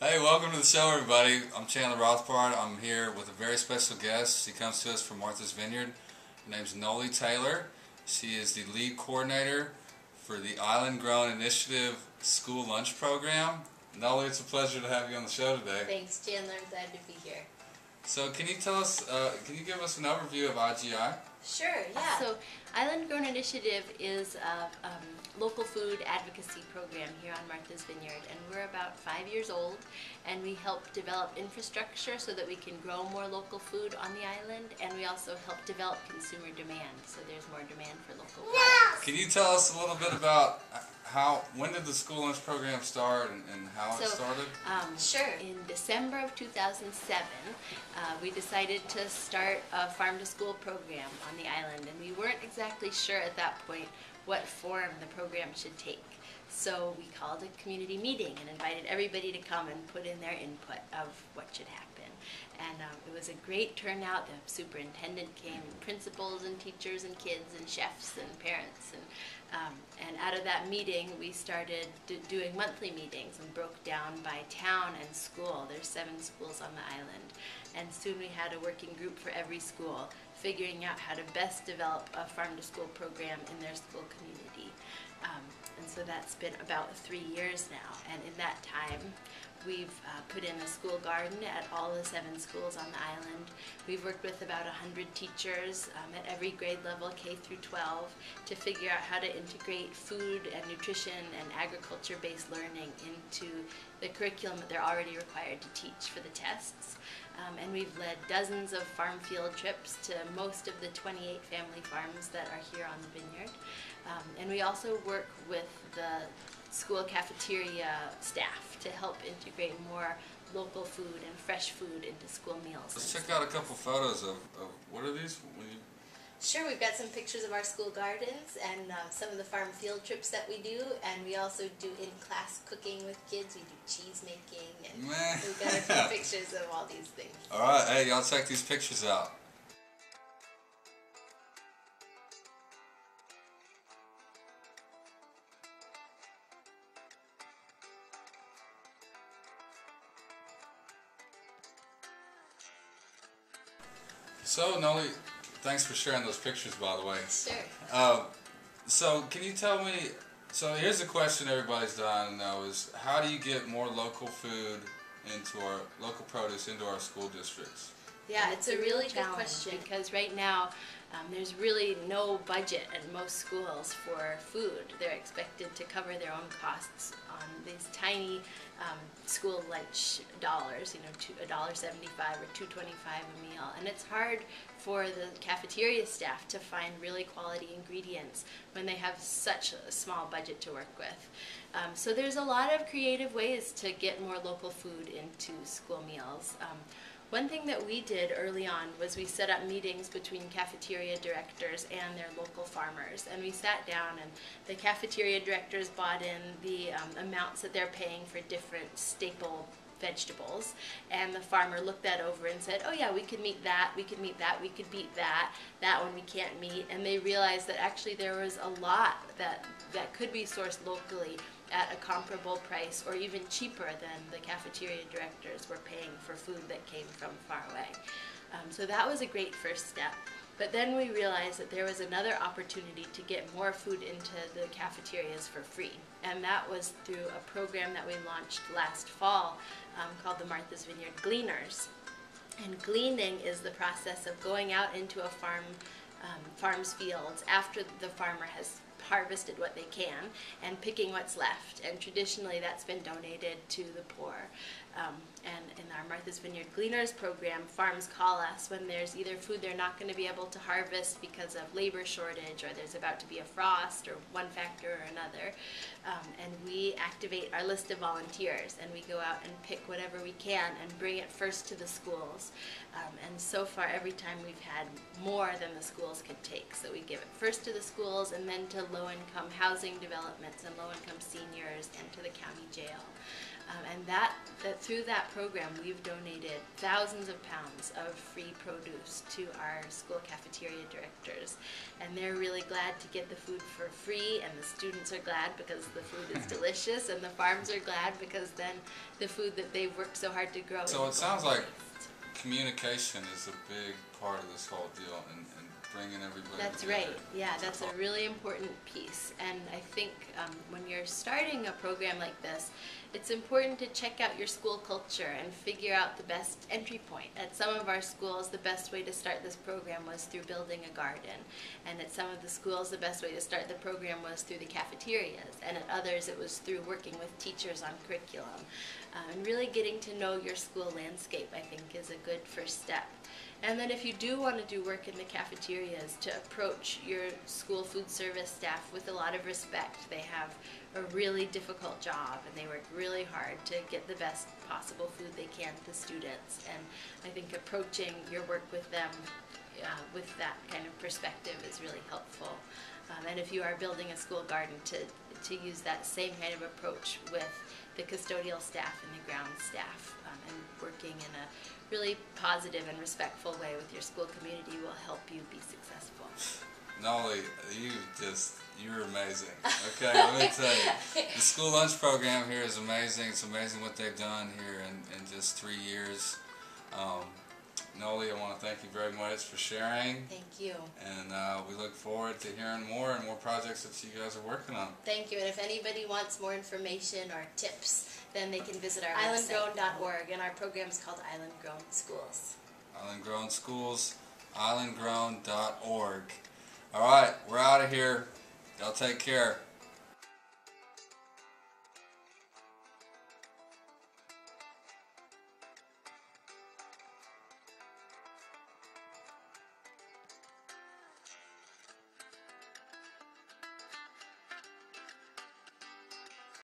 Hey, welcome to the show, everybody. I'm Chandler Rothbard. I'm here with a very special guest. She comes to us from Martha's Vineyard. Her name's Noli Taylor. She is the lead coordinator for the Island Grown Initiative school lunch program. Noli, it's a pleasure to have you on the show today. Thanks, Chandler. I'm glad to be here. So, can you tell us? Can you give us an overview of IGI? Sure, yeah. So, Island Grown Initiative is a local food advocacy program here on Martha's Vineyard, and we're about 5 years old, and we help develop infrastructure so that we can grow more local food on the island, and we also help develop consumer demand, so there's more demand for local products. Can you tell us a little bit about when did the school lunch program start and how it started? Sure. In December of 2007, we decided to start a farm-to-school program on the island, and we weren't exactly sure at that point what form the program should take. So we called a community meeting and invited everybody to come and put in their input of what should happen. And it was a great turnout. The superintendent came, principals and teachers and kids and chefs and parents. And out of that meeting, we started doing monthly meetings and broke down by town and school. There's 7 schools on the island. And soon we had a working group for every school, figuring out how to best develop a farm-to-school program in their school community. And so that's been about 3 years now. And in that time, we've put in a school garden at all the 7 schools on the island. We've worked with about 100 teachers at every grade level, K through 12, to figure out how to integrate food and nutrition and agriculture-based learning into the curriculum that they're already required to teach for the tests. And we've led dozens of farm field trips to most of the 28 family farms that are here on the vineyard. And we also work with the school cafeteria staff to help integrate more local food and fresh food into school meals. Let's check out a couple photos of what are these? Sure, we've got some pictures of our school gardens and some of the farm field trips that we do, and we also do in-class cooking with kids. We do cheese making, and we've got a few pictures of all these things. All right, hey, y'all check these pictures out. So, Noli, thanks for sharing those pictures, by the way. Sure. So, can you tell me, so here's a question everybody's dying to know is, how do you get more local food into our, local produce into our school districts? Yeah, it's a really good question because right now there's really no budget at most schools for food. They're expected to cover their own costs on these tiny school lunch dollars, $1.75 or $2.25 a meal, and it's hard for the cafeteria staff to find really quality ingredients when they have such a small budget to work with. So there's a lot of creative ways to get more local food into school meals. One thing that we did early on was we set up meetings between cafeteria directors and their local farmers, and we sat down and the cafeteria directors bought in the amounts that they're paying for different staple vegetables, and the farmer looked that over and said, oh yeah, we could meet that, we could meet that, we could beat that, that one we can't meet, and they realized that actually there was a lot that could be sourced locally at a comparable price or even cheaper than the cafeteria directors were paying for food that came from far away. So that was a great first step. But then we realized that there was another opportunity to get more food into the cafeterias for free. And that was through a program that we launched last fall called the Martha's Vineyard Gleaners. And gleaning is the process of going out into a farm's fields after the farmer has harvested what they can and picking what's left, and traditionally that's been donated to the poor. And in our Martha's Vineyard Gleaners program, farms call us when there's either food they're not going to be able to harvest because of labor shortage, or there's about to be a frost, or one factor or another, and we activate our list of volunteers and we go out and pick whatever we can and bring it first to the schools. And so far every time we've had more than the schools could take, so we give it first to the schools and then to low-income housing developments and low-income seniors and to the county jail. And through that program, we've donated thousands of pounds of free produce to our school cafeteria directors. And they're really glad to get the food for free, and the students are glad because the food is delicious, and the farms are glad because then the food that they've worked so hard to grow. So it sounds like communication is a big part of this whole deal, and bringing everybody That's together. right. Yeah, that's a really important piece. And I think when you're starting a program like this, it's important to check out your school culture and figure out the best entry point. At some of our schools, the best way to start this program was through building a garden. And at some of the schools, the best way to start the program was through the cafeterias. And at others, it was through working with teachers on curriculum. And really getting to know your school landscape, I think, is a good first step. And then if you do want to do work in the cafeterias, to approach your school food service staff with a lot of respect. They have a really difficult job, and they work really hard to get the best possible food they can to students. And I think approaching your work with them with that kind of perspective is really helpful. And if you are building a school garden, to use that same kind of approach with the custodial staff and the ground staff, and working in a really positive and respectful way with your school community will help you be successful. Nolly, you're amazing. Okay, let me tell you, the school lunch program here is amazing. It's amazing what they've done here in just 3 years. Nolly, I want to thank you very much for sharing. Thank you. And we look forward to hearing more and more projects that you guys are working on. Thank you. And if anybody wants more information or tips, then they can visit our islandgrown.org, and our program's called Island Grown Schools. Island Grown Schools, islandgrown.org. All right, we're out of here. Y'all take care.